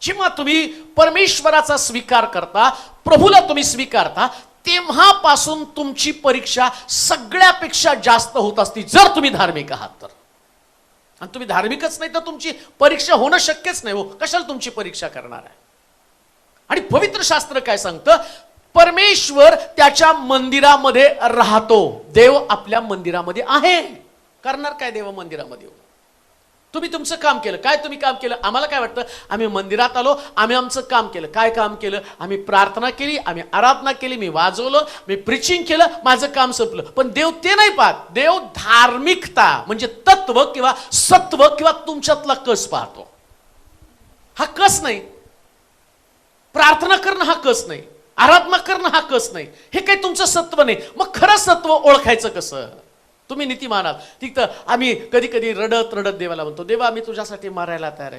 जेव्हा तुम्ही परमेश्वराचा स्वीकार करता, प्रभूला तुम्ही स्वीकारता, तेव्हापासून तुमची परीक्षा सगळ्यापेक्षा जास्त होत असती, जर तुम्ही धार्मिक आहात तर. आणि तुम्ही धार्मिकच नाही तर तुमची परीक्षा होणं शक्यच नाही हो. कशाला तुमची परीक्षा करणार आहे? आणि पवित्र शास्त्र काय सांगतं? परमेश्वर त्याच्या मंदिरामध्ये राहतो. देव आपल्या मंदिरामध्ये आहे. करणार काय देव मंदिरामध्ये? तुम्ही तुमचं काम केलं. काय तुम्ही काम केलं? आम्हाला काय वाटतं? आम्ही मंदिरात आलो, आम्ही आमचं काम केलं. काय काम केलं? आम्ही प्रार्थना केली, आम्ही आराधना केली, मी वाजवलं, मी प्रिचिंग केलं, माझं काम संपलं. पण देव ते नाही पाहत. देव धार्मिकता म्हणजे तत्व किंवा सत्व किंवा तुमच्यातला कस पाहतो. हा कस नाही. प्रार्थना करणं हा कस नाही, आराधना करणं हा कस नाही, हे काही तुमचं सत्व नाही. मग खरं सत्व ओळखायचं कसं? तुम्ही नीतिमान आहात ठीक, तर आम्ही कधी कधी रडत रडत देवाला म्हणतो, देवा मी तुझ्यासाठी मारायला तयार आहे.